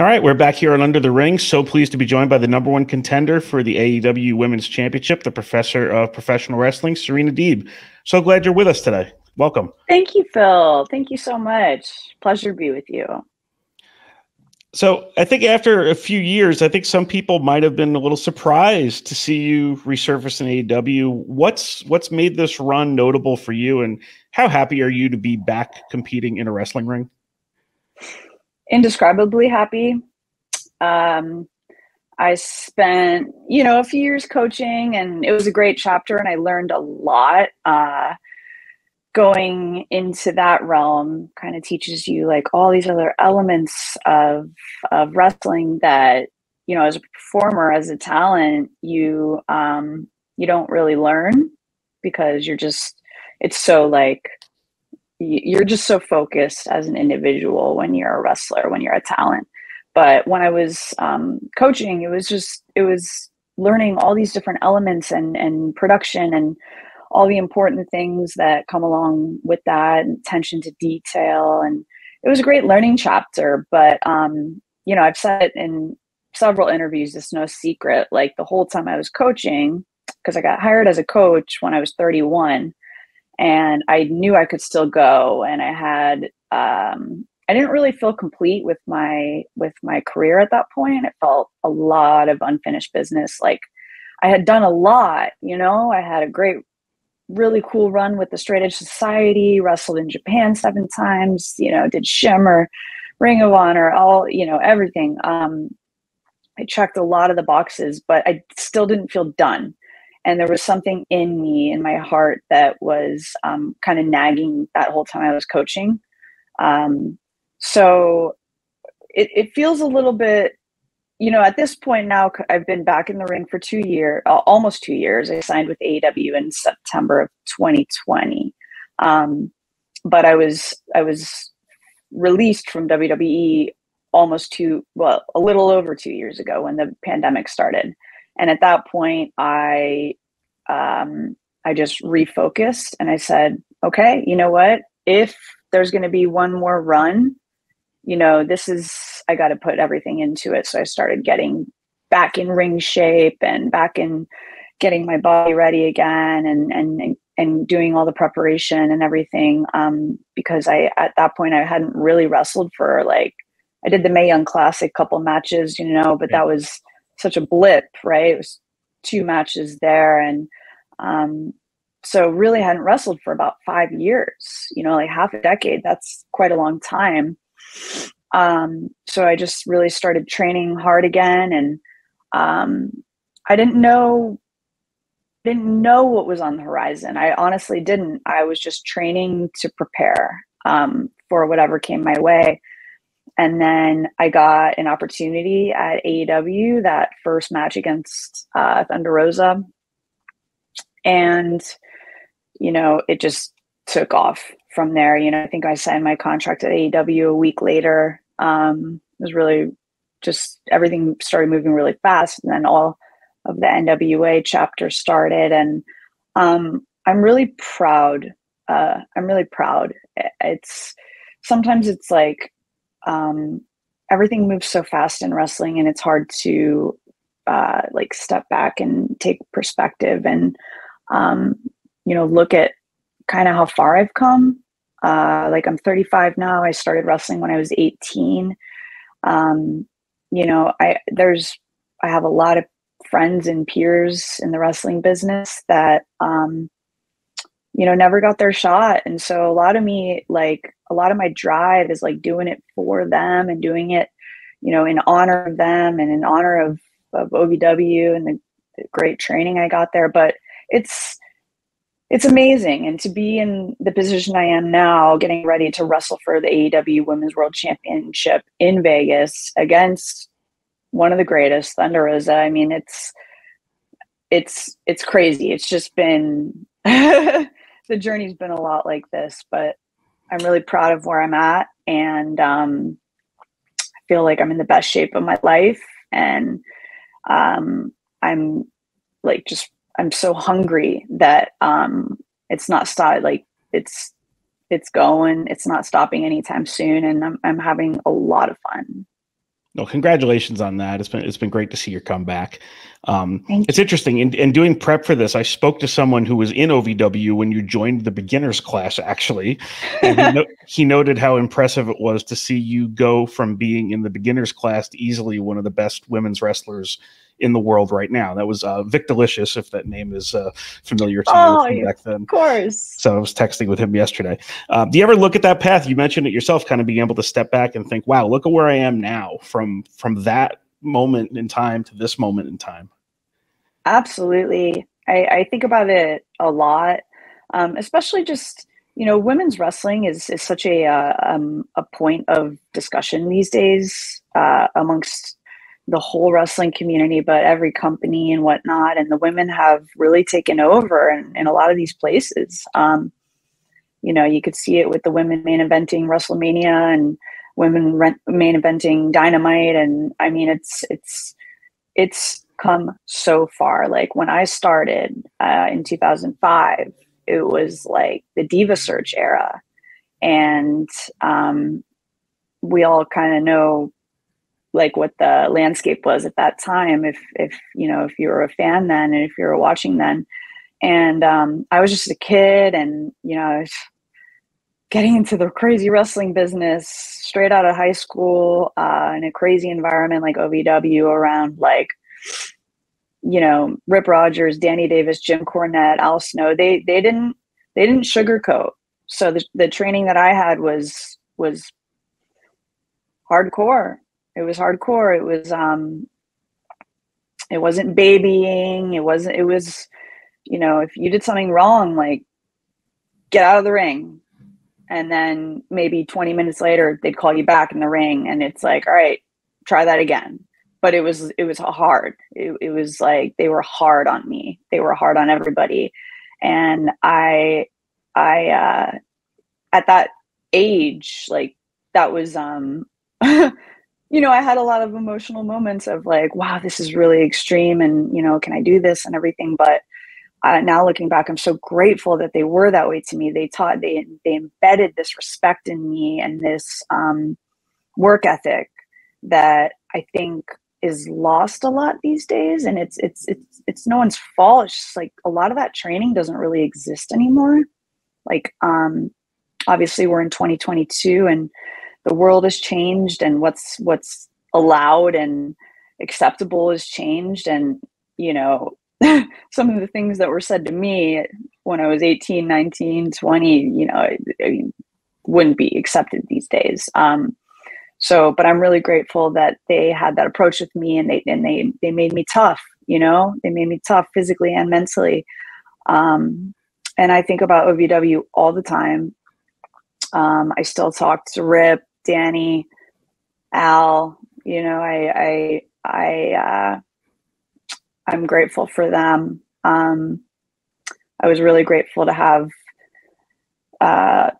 All right, we're back here on Under the Ring. So pleased to be joined by the number one contender for the AEW Women's Championship, the professor of professional wrestling, Serena Deeb. So glad you're with us today. Welcome. Thank you, Phil. Thank you so much. Pleasure to be with you. So I think after a few years, I think some people might have been a little surprised to see you resurface in AEW. What's made this run notable for you, and how happy are you to be back competing in a wrestling ring? Indescribably happy. I spent, a few years coaching, and it was a great chapter, and I learned a lot. Going into that realm kind of teaches you like all these other elements of wrestling that, as a performer, as a talent, you don't really learn, because it's so like, you're just so focused as an individual when you're a wrestler, when you're a talent. But when I was coaching, it was learning all these different elements and production and all the important things that come along with that, and attention to detail. And it was a great learning chapter. But, I've said it in several interviews, it's no secret, like the whole time I was coaching, because I got hired as a coach when I was 31, and I knew I could still go. And I didn't really feel complete with my career at that point. It felt a lot of unfinished business. Like I had done a lot, I had a great, really cool run with the Straight Edge Society, wrestled in Japan 7 times, did Shimmer, Ring of Honor, all, everything. I checked a lot of the boxes, but I still didn't feel done. And there was something in me, in my heart, that was kind of nagging that whole time I was coaching. So it feels a little bit, at this point now, I've been back in the ring for 2 years, almost 2 years. I signed with AEW in September of 2020. But I was released from WWE a little over 2 years ago, when the pandemic started. And at that point, I just refocused, and I said, okay, you know what? If there's going to be one more run, I got to put everything into it. So I started getting back in ring shape and back in getting my body ready again, and doing all the preparation and everything. Because at that point, I hadn't really wrestled for I did the Mae Young Classic couple matches, but that was such a blip, right? It was 2 matches there. And so really hadn't wrestled for about 5 years, like half a decade. That's quite a long time. So I just really started training hard again. And I didn't know what was on the horizon. I honestly didn't. I was just training to prepare for whatever came my way. And then I got an opportunity at AEW, that first match against Thunder Rosa. And, it just took off from there. I think I signed my contract at AEW a week later. It was really just, everything started moving really fast. And then all of the NWA chapter started. And I'm really proud. Sometimes it's like, everything moves so fast in wrestling, and it's hard to step back and take perspective and look at kind of how far I've come. I'm 35 now. I started wrestling when I was 18. I have a lot of friends and peers in the wrestling business that never got their shot. And so a lot of my drive is doing it for them, and doing it, in honor of them, and in honor of OVW and the great training I got there. But it's amazing. And to be in the position I am now, getting ready to wrestle for the AEW Women's World Championship in Vegas against one of the greatest, Thunder Rosa. I mean, it's crazy. It's just been, the journey's been a lot like this, but I'm really proud of where I'm at. And I feel like I'm in the best shape of my life. And I'm so hungry that it's not it's going, it's not stopping anytime soon. And I'm having a lot of fun. No, congratulations on that. It's been great to see your comeback. Thank It's you. interesting. In doing prep for this, I spoke to someone who was in OVW when you joined the beginners class, actually, and he noted how impressive it was to see you go from being in the beginners class to easily one of the best women's wrestlers in the world right now. That was Vic Delicious, if that name is familiar to you Oh, from of back then. course. So I was texting with him yesterday. Do you ever look at that path? You mentioned it yourself, kind of being able to step back and think, wow, look at where I am now from that moment in time to this moment in time. Absolutely. I think about it a lot, especially just, women's wrestling is such a point of discussion these days amongst the whole wrestling community, but every company and whatnot. And the women have really taken over in a lot of these places. You could see it with the women main eventing WrestleMania and women main eventing Dynamite. And I mean, it's come so far. Like when I started in 2005, it was like the Diva Search era. And we all kind of know like what the landscape was at that time, if you were a fan then and if you were watching then. And I was just a kid, and I was getting into the crazy wrestling business straight out of high school in a crazy environment like OVW around like, Rip Rogers, Danny Davis, Jim Cornette, Al Snow. They didn't sugarcoat. So the training that I had was hardcore. It was hardcore. It wasn't babying. It was, if you did something wrong, like get out of the ring. And then maybe 20 minutes later, they'd call you back in the ring. And it's like, all right, try that again. But it was hard. It was like, they were hard on me. They were hard on everybody. And I at that age, like that was, I had a lot of emotional moments of like, wow, this is really extreme. And, can I do this and everything? But now looking back, I'm so grateful that they were that way to me. They embedded this respect in me and this work ethic that I think is lost a lot these days. And it's no one's fault. It's just like a lot of that training doesn't really exist anymore. Like, obviously we're in 2022 and the world has changed, and what's allowed and acceptable has changed. And, some of the things that were said to me when I was 18, 19, 20, it wouldn't be accepted these days. But I'm really grateful that they had that approach with me, and they made me tough, they made me tough physically and mentally. And I think about OVW all the time. I still talk to Rip, Danny, Al, I'm grateful for them. I was really grateful to have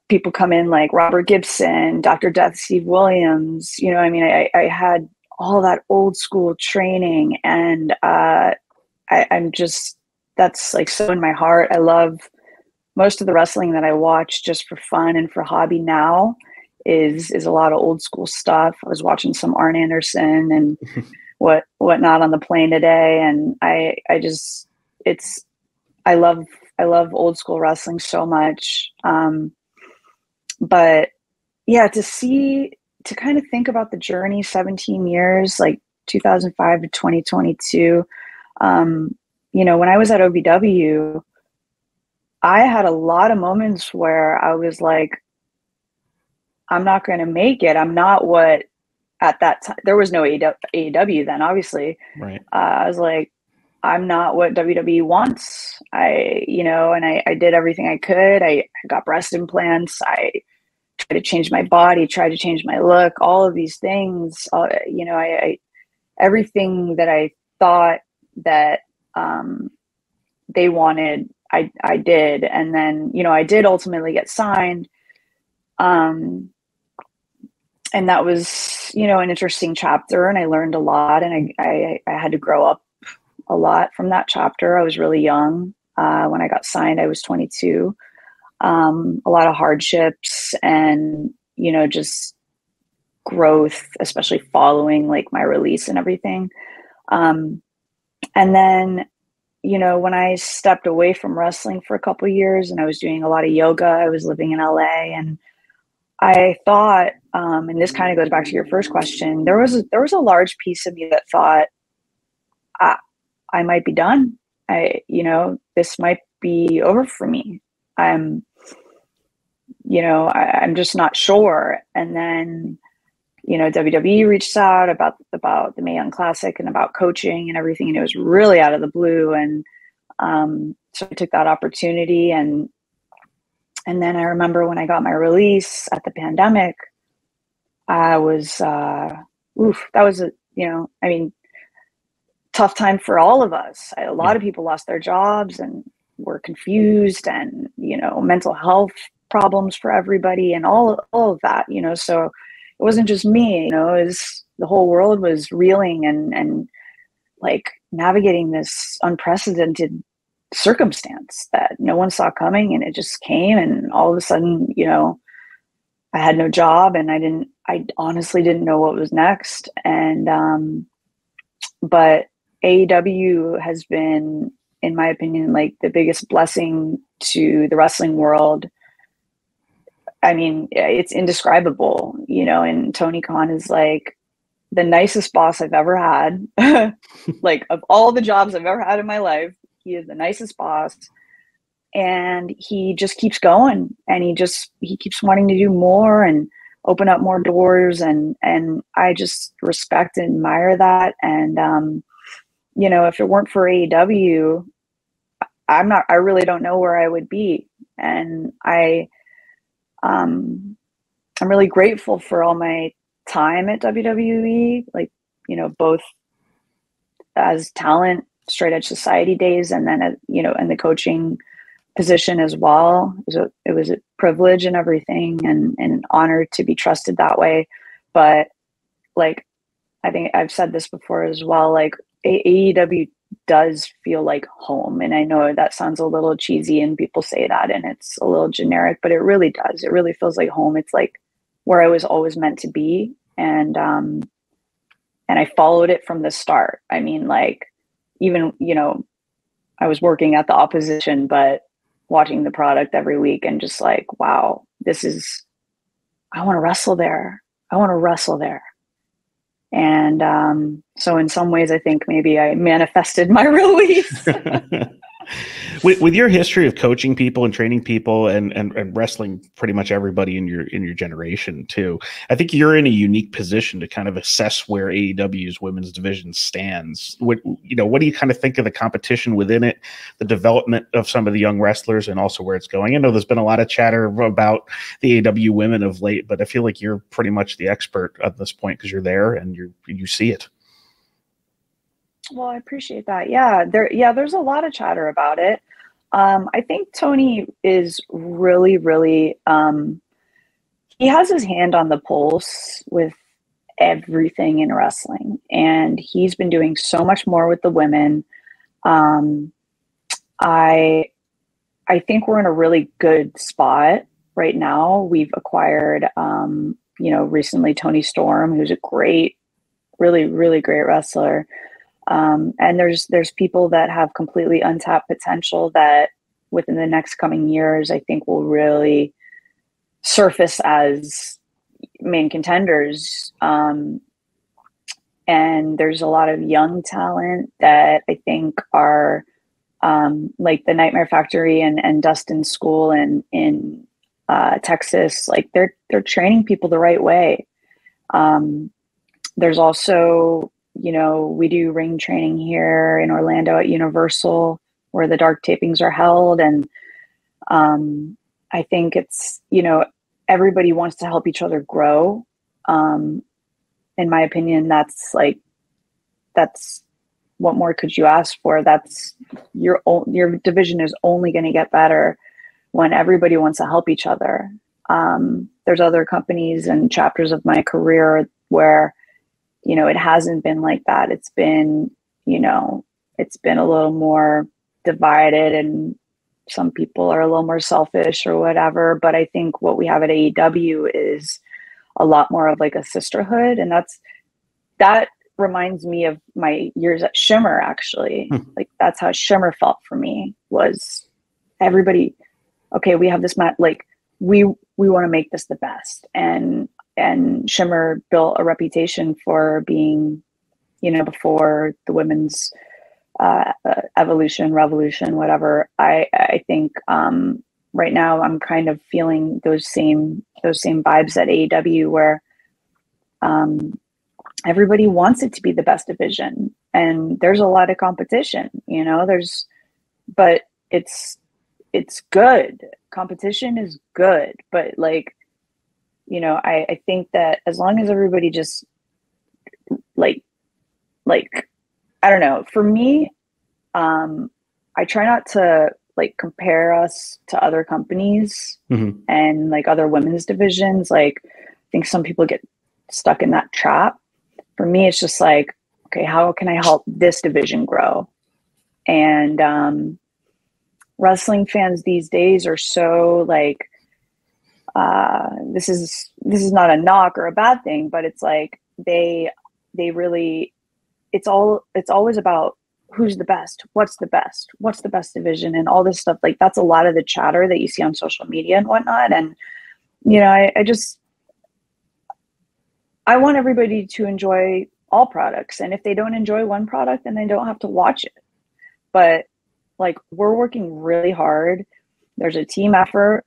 people come in like Robert Gibson, Dr. Death, Steve Williams. I had all that old school training, and I'm just, that's like so in my heart. I love most of the wrestling that I watch just for fun and for hobby now is a lot of old school stuff. I was watching some Arn Anderson and whatnot on the plane today. And I love old school wrestling so much. But yeah, to kind of think about the journey, 17 years, like 2005 to 2022. When I was at OVW, I had a lot of moments where I was like, I'm not going to make it. I'm not what at that time, there was no AEW then, obviously. Right. I was like, I'm not what WWE wants. I did everything I could. I got breast implants. I tried to change my body, tried to change my look, all of these things. Everything that I thought that they wanted, I did. And then, I did ultimately get signed. And that was, an interesting chapter, and I learned a lot, and I had to grow up a lot from that chapter. I was really young. When I got signed, I was 22. A lot of hardships and, just growth, especially following like my release and everything. And then, you know, when I stepped away from wrestling for a couple of years and I was doing a lot of yoga, I was living in LA, and I thought, and this kind of goes back to your first question, there was a large piece of me that thought, I might be done. This might be over for me. I'm just not sure. And then, you know, WWE reached out about the Mae Young Classic and about coaching and everything, and it was really out of the blue. And so I took that opportunity, and then I remember when I got my release at the pandemic, I was that was tough time for all of us. A lot of people lost their jobs and were confused, and, you know, mental health problems for everybody and all of that, you know. So it wasn't just me, you know, the whole world was reeling and like navigating this unprecedented circumstance that no one saw coming, and it just came, and all of a sudden, you know, I had no job, and I honestly didn't know what was next. And but AEW has been, in my opinion, like the biggest blessing to the wrestling world. I mean, it's indescribable, you know, and Tony Khan is like the nicest boss I've ever had. Like, of all the jobs I've ever had in my life, he is the nicest boss. And he just keeps going, and he keeps wanting to do more and open up more doors. And I just respect and admire that. And, you know, if it weren't for AEW, I really don't know where I would be. And I'm really grateful for all my time at WWE, like, you know, both as talent, Straight Edge Society days, and then, you know, in the coaching position as well. It was a privilege and everything, and an honor to be trusted that way. But like, I think I've said this before as well, like AEW does feel like home. And I know that sounds a little cheesy and people say that and it's a little generic, but it really does. It really feels like home. It's like where I was always meant to be. And I followed it from the start. I mean, like, even, you know, I was working at the opposition, but watching the product every week and just like, wow, I want to wrestle there. I want to wrestle there. And so in some ways, I think maybe I manifested my release. With your history of coaching people and training people and wrestling pretty much everybody in your generation too, I think you're in a unique position to kind of assess where AEW's women's division stands. What do you kind of think of the competition within it, the development of some of the young wrestlers, and also where it's going? I know there's been a lot of chatter about the AEW women of late, but I feel like you're pretty much the expert at this point because you're there and you see it. Well, I appreciate that. Yeah, there's a lot of chatter about it. I think Tony is really, really, he has his hand on the pulse with everything in wrestling, and he's been doing so much more with the women. I think we're in a really good spot right now. We've acquired, recently Tony Storm, who's a great, really, really great wrestler. And there's people that have completely untapped potential that within the next coming years, I think will really surface as main contenders. And there's a lot of young talent that I think are like the Nightmare Factory and Dustin School in Texas. Like they're training people the right way. There's also, we do ring training here in Orlando at Universal, where the dark tapings are held. And I think it's, everybody wants to help each other grow. In my opinion, that's what more could you ask for? That's your division is only going to get better when everybody wants to help each other. There's other companies and chapters of my career where, it hasn't been like that. It's been, it's been a little more divided and some people are a little more selfish or whatever. But I think what we have at AEW is a lot more of like a sisterhood. And that reminds me of my years at Shimmer, actually. Like that's how Shimmer felt for me, was everybody, okay, we have this like we want to make this the best. And Shimmer built a reputation for being, before the women's evolution, revolution, whatever. I think right now I'm kind of feeling those same vibes at AEW, where everybody wants it to be the best division, and there's a lot of competition, but it's good. Competition is good, but like, I think that as long as everybody just like, I don't know, for me, I try not to like compare us to other companies and like other women's divisions. Like, I think some people get stuck in that trap. For me, it's just like, okay, how can I help this division grow? And wrestling fans these days are so like, this is not a knock or a bad thing, but it's like they really, it's always about who's the best, what's the best division, and all this stuff. Like, that's a lot of the chatter that you see on social media and whatnot. And I want everybody to enjoy all products, and if they don't enjoy one product, then they don't have to watch it. But like, we're working really hard. There's a team effort.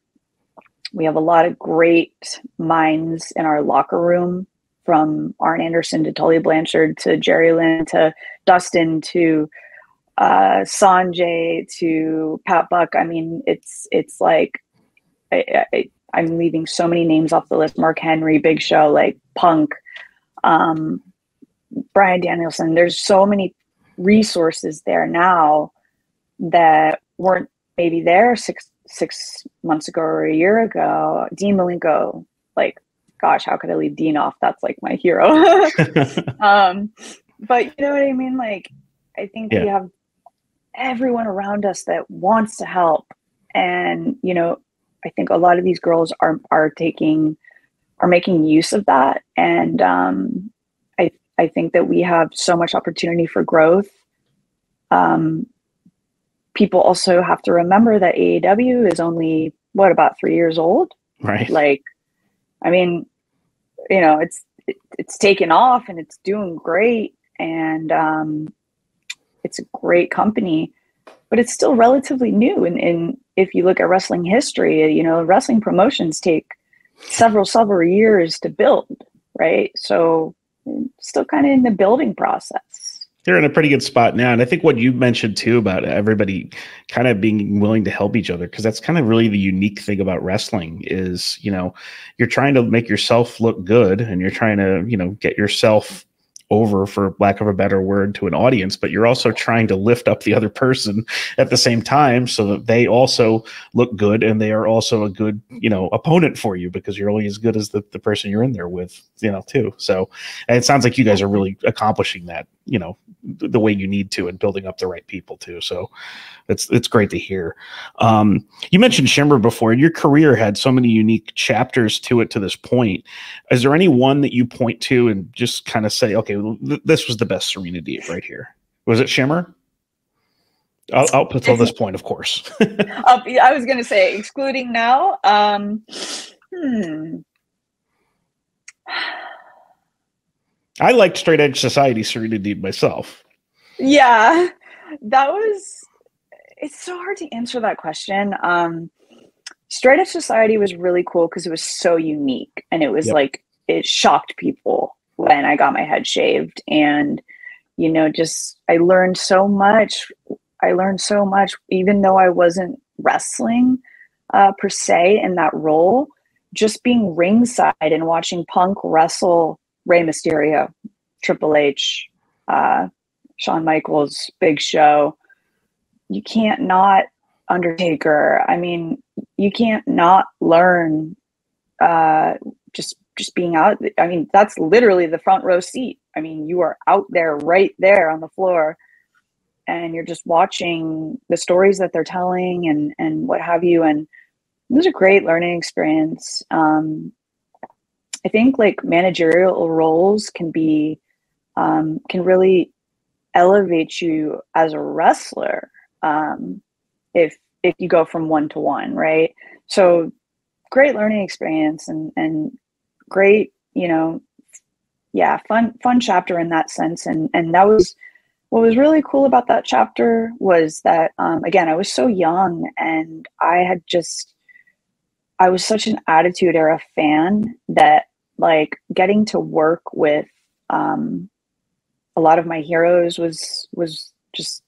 We have a lot of great minds in our locker room, from Arn Anderson to Tully Blanchard to Jerry Lynn to Dustin to Sanjay to Pat Buck. I mean, it's like I'm leaving so many names off the list. Mark Henry, Big Show, like Punk, Brian Danielson. There's so many resources there now that weren't maybe there six months ago or a year ago. Dean Malenko, like, gosh, how could I leave Dean off? That's like my hero. But you know what I mean? Like, I think we have everyone around us that wants to help. And, I think a lot of these girls are making use of that. And I think that we have so much opportunity for growth. People also have to remember that AEW is only, about 3 years old? Right. Like, I mean, it's taken off and it's doing great, and it's a great company, but it's still relatively new. And if you look at wrestling history, wrestling promotions take several years to build, right? So still kind of in the building process. They're in a pretty good spot now. And I think what you mentioned too about everybody kind of being willing to help each other, because that's kind of really the unique thing about wrestling is, you're trying to make yourself look good, and you're trying to, get yourself over, for lack of a better word, to an audience, but you're also trying to lift up the other person at the same time, so that they also look good, and they are also a good, opponent for you, because you're only as good as the person you're in there with, too. So, and it sounds like you guys are really accomplishing that, the way you need to, and building up the right people too. So it's great to hear. You mentioned Shimmer before, and your career had so many unique chapters to it to this point. Is there any one that you point to and just kind of say, okay, well, this was the best Serena Deeb right here? Was it Shimmer? Up until this point, of course. I was going to say, excluding now. I liked Straight Edge Society Serena Deeb myself. Yeah, it's so hard to answer that question. Straight Edge Society was really cool because it was so unique, and it was like, it shocked people when I got my head shaved, and I learned so much. Even though I wasn't wrestling per se in that role, just being ringside and watching Punk wrestle Rey Mysterio, Triple H, Shawn Michaels, Big Show. You can't not, Undertaker. I mean, you can't not learn just being out. I mean, that's literally the front row seat. I mean, you are out there, right there on the floor, and you're just watching the stories that they're telling and what have you. And it was a great learning experience. I think like managerial roles can really elevate you as a wrestler. If you go from one to one, right? So great learning experience and great, fun chapter in that sense. And that was, what was really cool about that chapter was that, again, I was so young and I was such an Attitude Era fan that like getting to work with a lot of my heroes was just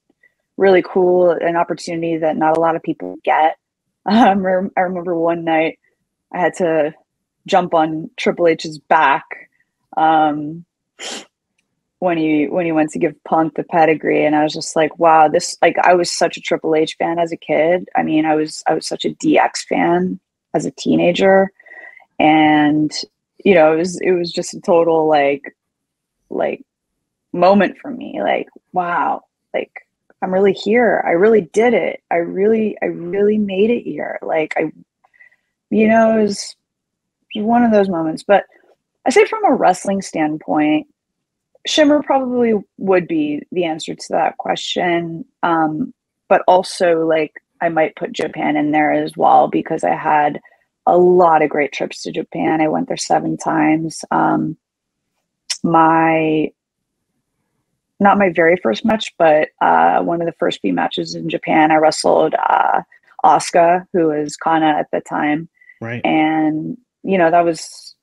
really cool, an opportunity that not a lot of people get. I remember one night I had to jump on Triple H's back when he went to give Punk the pedigree, and I was just like, wow, this, like, I was such a Triple H fan as a kid. I mean, I was such a DX fan as a teenager, and it was just a total like moment for me. Like, wow, like I'm really here. I really did it. I really made it here. Like it was one of those moments. But I say from a wrestling standpoint, Shimmer probably would be the answer to that question. But also, like, I might put Japan in there as well, because I had a lot of great trips to Japan. I went there 7 times. Not my very first match, but one of the first few matches in Japan, I wrestled Asuka, who was Kana at the time. Right. And, that was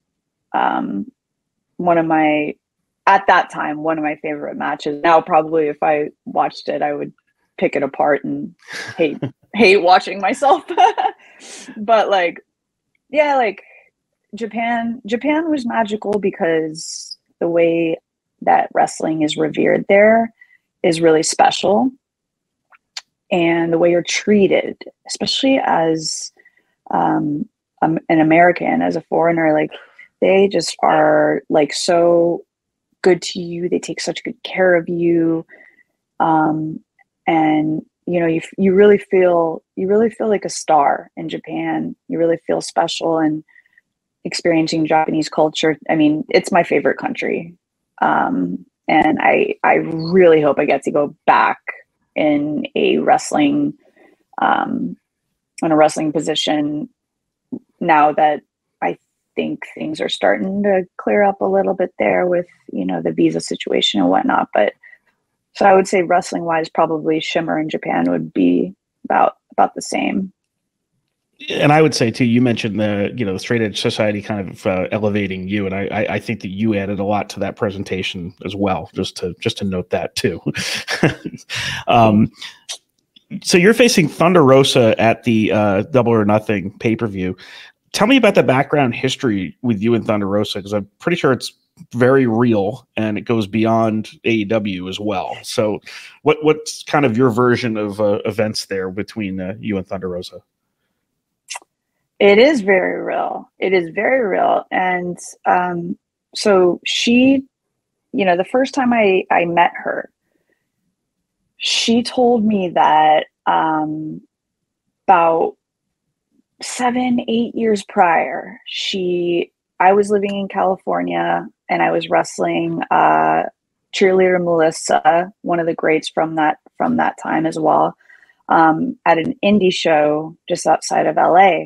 at that time, one of my favorite matches. Now, probably if I watched it, I would pick it apart and hate watching myself. But like, yeah, like Japan was magical because the way that wrestling is revered there is really special. And the way you're treated, especially as an American, as a foreigner, like they just are like so good to you. They take such good care of you. And you really feel like a star in Japan. You really feel special, and experiencing Japanese culture. I mean, it's my favorite country. And I really hope I get to go back in a wrestling position now that I think things are starting to clear up a little bit there with, the visa situation and whatnot. But so I would say wrestling wise, probably Shimmer in Japan would be about the same. And I would say too, you mentioned the straight edge society kind of elevating you, and I think that you added a lot to that presentation as well. Just to note that too. So you're facing Thunder Rosa at the Double or Nothing pay-per-view. Tell me about the background history with you and Thunder Rosa, because I'm pretty sure it's very real and it goes beyond AEW as well. So what's kind of your version of events there between you and Thunder Rosa? It is very real. It is very real. And so she, the first time I met her, she told me that about 7-8 years prior, I was living in California and I was wrestling cheerleader Melissa, one of the greats from that time as well, at an indie show just outside of LA.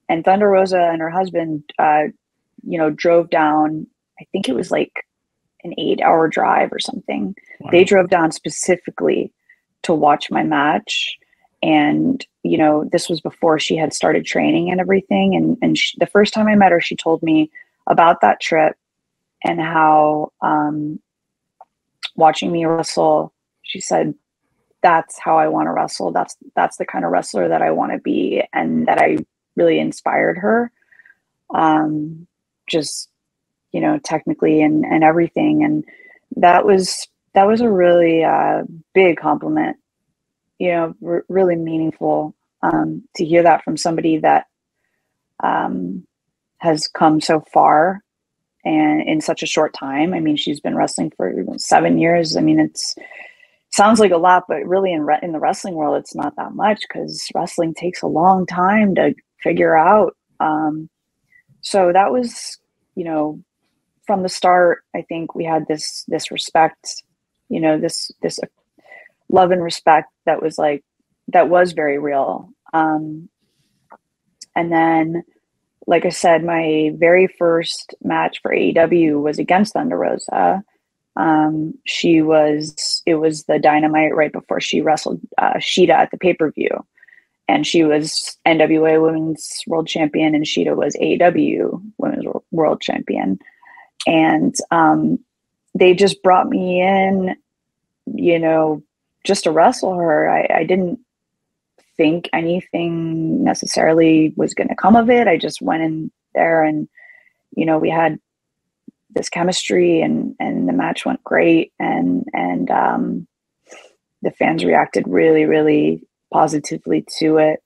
And Thunder Rosa and her husband, drove down, I think it was like an 8-hour drive or something. Wow. They drove down specifically to watch my match. And, this was before she had started training and everything. And the first time I met her, she told me about that trip and how watching me wrestle, she said, that's how I want to wrestle. That's the kind of wrestler that I want to be. And that I really inspired her, just, technically and everything. And that was a really big compliment, really meaningful to hear that from somebody that has come so far and in such a short time. I mean, she's been wrestling for 7 years. I mean, sounds like a lot, but really in the wrestling world, it's not that much, because wrestling takes a long time to figure out. So that was you know, from the start, I think we had this respect, you know, this love and respect that was very real. And then, like I said, my very first match for AEW was against Thunder Rosa. It was the Dynamite right before she wrestled Sheeta at the pay-per-view. And she was NWA Women's World Champion, and Sheeta was AEW Women's World Champion. And they just brought me in, you know, just to wrestle her. I didn't think anything necessarily was going to come of it. I just went in there and, you know, we had this chemistry and the match went great. And the fans reacted really, really positively to it.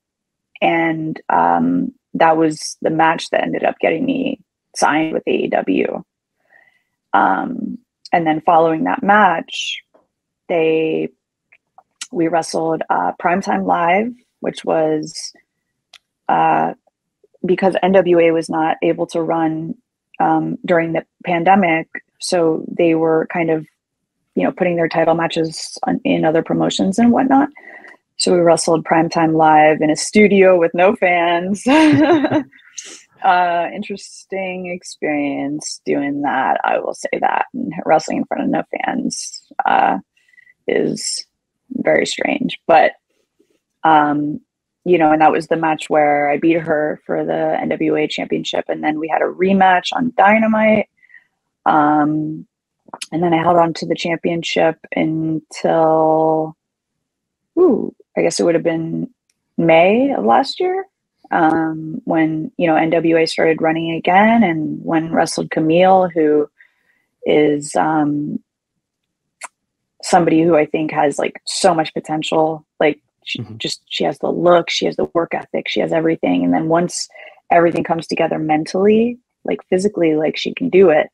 And that was the match that ended up getting me signed with AEW. And then following that match, we wrestled Primetime Live, which was because NWA was not able to run during the pandemic. So they were kind of, you know, putting their title matches in other promotions and whatnot. So we wrestled Primetime Live in a studio with no fans. Interesting experience doing that. I will say that. And wrestling in front of no fans is very strange. But, you know, and that was the match where I beat her for the NWA championship. And then we had a rematch on Dynamite. And then I held on to the championship until, I guess it would have been May of last year, when, you know, NWA started running again, and when wrestled Camille, who is somebody who I think has like so much potential. Like she has the look, she has the work ethic, she has everything. And then once everything comes together mentally, like physically, like she can do it.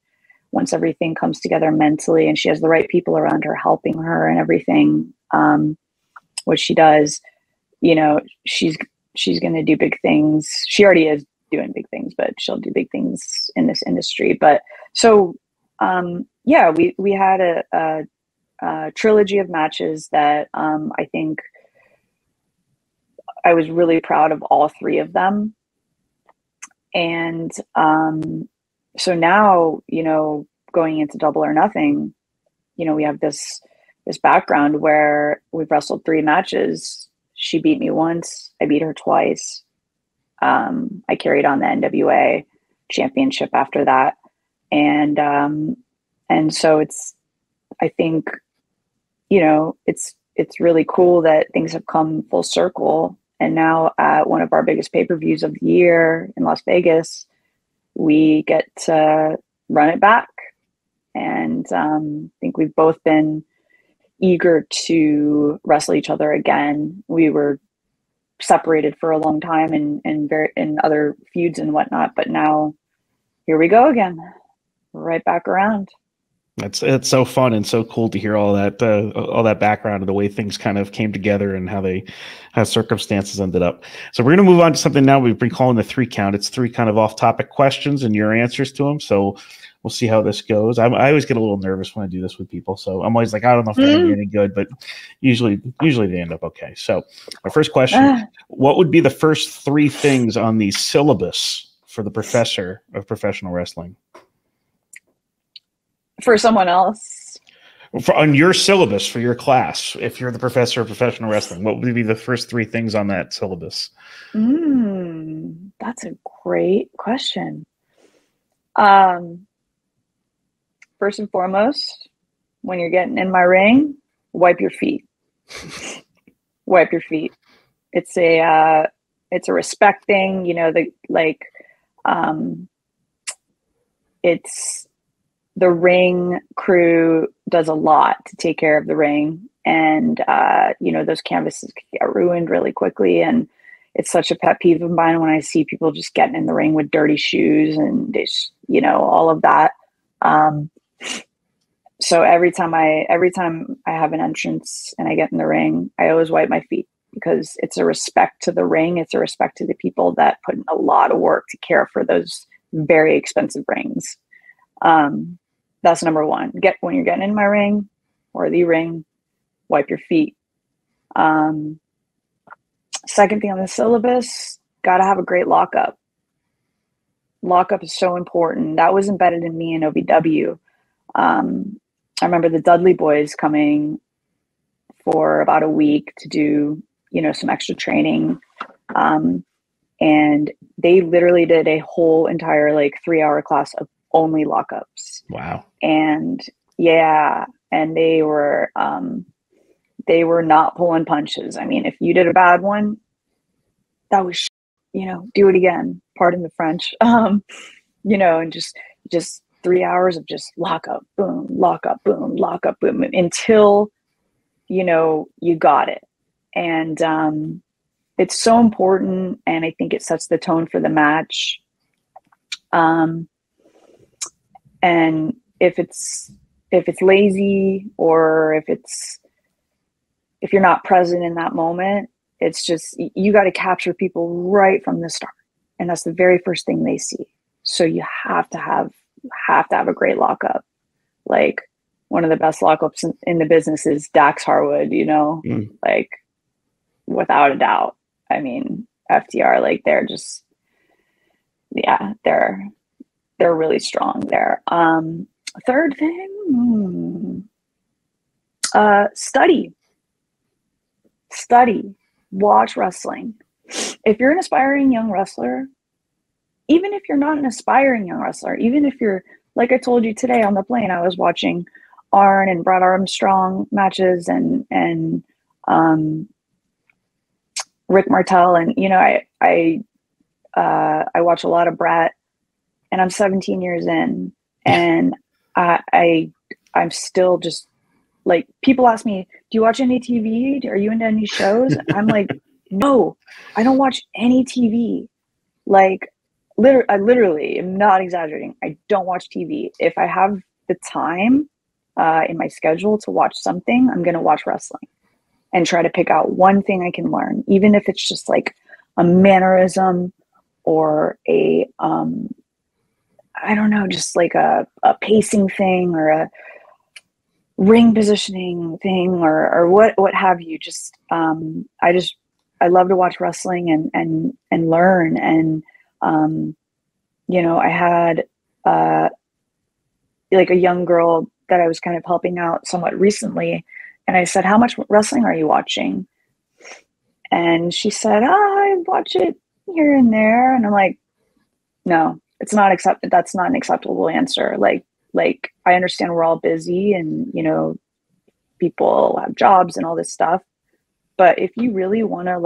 Once everything comes together mentally and she has the right people around her helping her and everything, what she does, you know, she's going to do big things. She already is doing big things, but she'll do big things in this industry. But so, yeah, we had a trilogy of matches that I think I was really proud of all three of them. And so now, you know, going into Double or Nothing, you know, we have this background where we've wrestled 3 matches. She beat me once, I beat her twice. I carried on the NWA championship after that. And so I think, you know, it's really cool that things have come full circle. And now at one of our biggest pay-per-views of the year in Las Vegas, we get to run it back. And I think we've both been eager to wrestle each other again. We were separated for a long time in other feuds and whatnot, but now here we go again. We're right back around. It's so fun and so cool to hear all that background and the way things kind of came together and how circumstances ended up. So we're going to move on to something now we've been calling the 3 count. It's 3 kind of off-topic questions and your answers to them. So we'll see how this goes. I always get a little nervous when I do this with people, so I'm always like, I don't know if they're going to be any good, but usually they end up okay. So my first question: what would be the first 3 things on the syllabus for the professor of professional wrestling? For someone else? On your syllabus for your class, if you're the professor of professional wrestling, what would be the first 3 things on that syllabus? That's a great question. First and foremost, when you're getting in my ring, wipe your feet. Wipe your feet. It's a respect thing, you know, it's the ring crew does a lot to take care of the ring. And, you know, those canvases get ruined really quickly. And it's such a pet peeve of mine when I see people just getting in the ring with dirty shoes and just, you know, all of that. So every time I have an entrance and I get in the ring, I always wipe my feet, because it's a respect to the ring. It's a respect to the people that put in a lot of work to care for those very expensive rings. That's number one. When you're getting in my ring or the ring, wipe your feet. Second thing on the syllabus, got to have a great lockup. Lockup is so important. That was embedded in me in OVW. I remember the Dudley boys coming for about a week to do, some extra training. And they literally did a whole entire 3-hour class of only lockups. Wow. And and they were not pulling punches. I mean, if you did a bad one, that was, do it again. Pardon the French. And just 3 hours of just lock up, boom, lock up, boom, lock up, boom, until, you got it. And, it's so important. And I think it sets the tone for the match. And if it's lazy, or if you're not present in that moment, it's just, you got to capture people right from the start. And that's the very first thing they see. So you have to have a great lockup. One of the best lockups in the business is Dax Harwood, without a doubt. I mean, FTR, they're just, they're really strong there. Third thing, study, watch wrestling. If you're an aspiring young wrestler, even if you're not an aspiring young wrestler, even if you're, like I told you today on the plane, I was watching Arn and Brad Armstrong matches and Rick Martel, and I watch a lot of Brett, and I'm 17 years in, and I'm still just people ask me, do you watch any TV? Are you into any shows? I'm like, no, I don't watch any TV. I literally am not exaggerating. I don't watch TV. If I have the time in my schedule to watch something, I'm going to watch wrestling and try to pick out one thing I can learn, even if it's just a mannerism or a, I don't know, just a pacing thing or a ring positioning thing or what have you. I love to watch wrestling and learn. And, I had a young girl that I was kind of helping out somewhat recently. And I said, how much wrestling are you watching? And she said, I watch it here and there. And I'm like, no, it's not that's not an acceptable answer. I understand we're all busy and, people have jobs and all this stuff. But if you really want to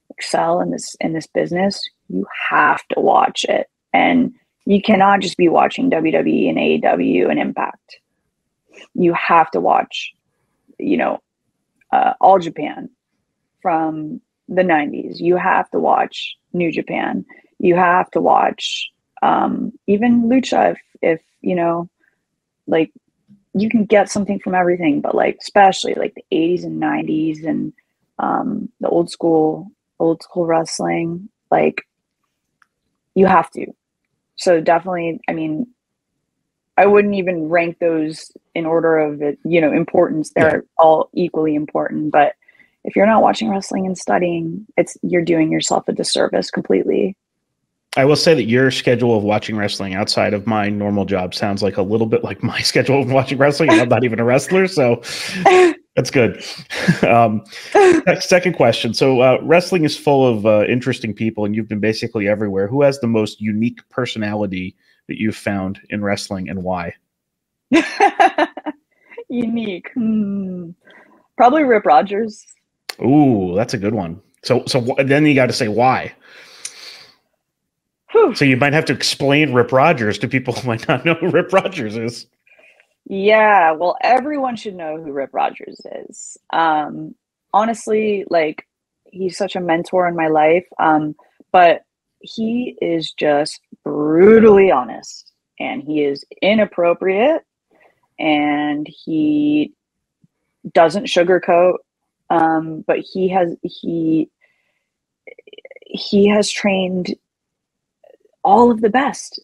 excel in this business, you have to watch it. And you cannot just be watching WWE and AEW and Impact. You have to watch, All Japan from the 90s. You have to watch New Japan. You have to watch even Lucha if you can get something from everything, but especially the 80s and 90s and the old school wrestling, you have to. So definitely, I mean, I wouldn't even rank those in order of importance. They're all equally important, but if you're not watching wrestling and studying, you're doing yourself a disservice completely. I will say that your schedule of watching wrestling outside of my normal job sounds a little bit like my schedule of watching wrestling. And I'm not even a wrestler, so that's good. Second question. So wrestling is full of interesting people, and you've been basically everywhere. Who has the most unique personality that you've found in wrestling, and why? Unique. Probably Rip Rogers. Ooh, that's a good one. So then you got to say why. Whew. So you might have to explain Rip Rogers to people who might not know who Rip Rogers is. Yeah, well, everyone should know who Rip Rogers is. Honestly, he's such a mentor in my life. But he is just brutally honest, and he is inappropriate, and he doesn't sugarcoat. But he has trained all of the best.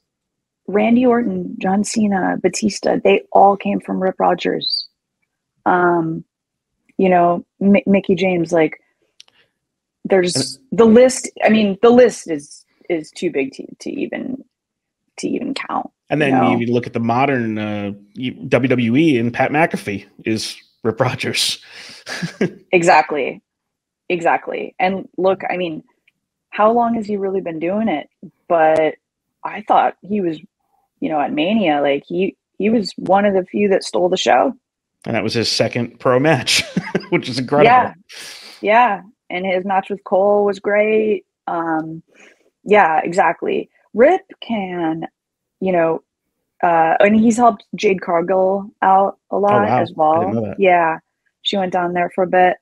Randy Orton, John Cena, Batista, they all came from Rip Rogers. You know, Mickey James, like there's the list. I mean, the list is too big to even count. And then you even look at the modern WWE, and Pat McAfee is Rip Rogers. Exactly. And look, I mean, how long has he really been doing it? But I thought he was, you know, at Mania, like he was one of the few that stole the show. And that was his second pro match, which is incredible. Yeah. And his match with Cole was great. Yeah, exactly. Rip can, you know, and he's helped Jade Cargill out a lot as well. I didn't know that. Yeah. She went down there for a bit.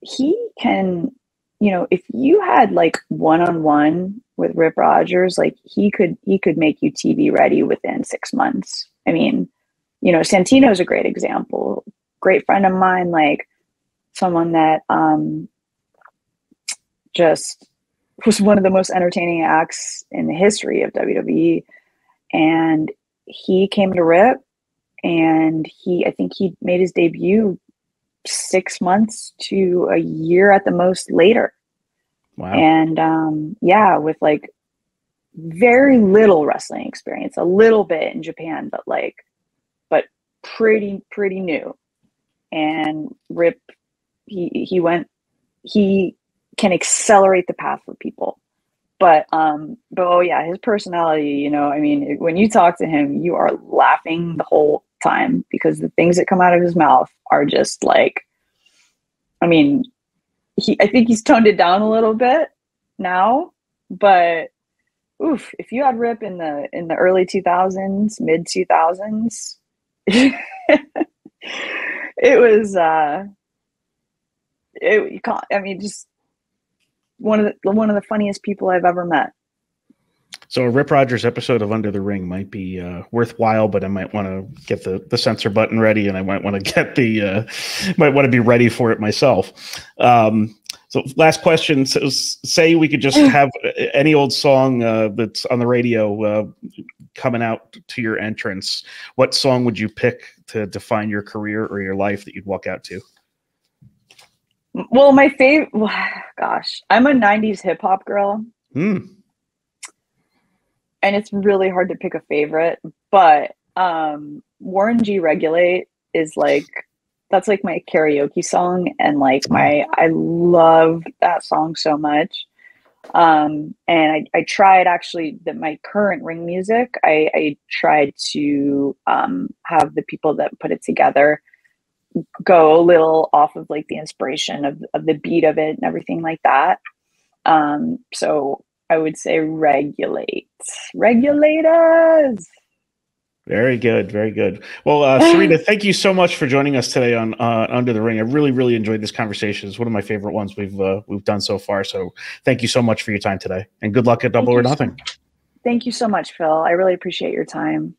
He can, you know, if you had like one-on-one with Rip Rogers, like he could make you TV ready within 6 months. I mean, you know, Santino's a great example. Great friend of mine, like someone that just was one of the most entertaining acts in the history of WWE. And he came to Rip, and I think he made his debut 6 months to a year at the most later. Wow. And yeah, with like very little wrestling experience, a little bit in Japan, but pretty new. And Rip, he can accelerate the path for people. But oh yeah, his personality, you know, I mean, when you talk to him, you are laughing the whole time because the things that come out of his mouth are just like, I mean, I think he's toned it down a little bit now, but oof, if you had Rip in the early 2000s, mid 2000s, it was just one of the funniest people I've ever met. So a Rip Rogers episode of Under the Ring might be worthwhile, but I might want to get the censor button ready, and I might want to get might want to be ready for it myself. So last question. So say we could just have any old song that's on the radio coming out to your entrance. What song would you pick to define your career or your life that you'd walk out to? Well, my favorite, gosh, I'm a 90s hip hop girl. And it's really hard to pick a favorite, but Warren G. Regulate is like, that's like my karaoke song. And like I love that song so much. And I tried actually my current ring music. I tried to have the people that put it together go a little off of like the inspiration of the beat of it and everything like that. So I would say Regulators. Very good. Very good. Well, Serena, thank you so much for joining us today on Under the Ring. I really, really enjoyed this conversation. It's one of my favorite ones we've done so far. So thank you so much for your time today, and good luck at Double or Nothing. Thank you so much, Phil. I really appreciate your time.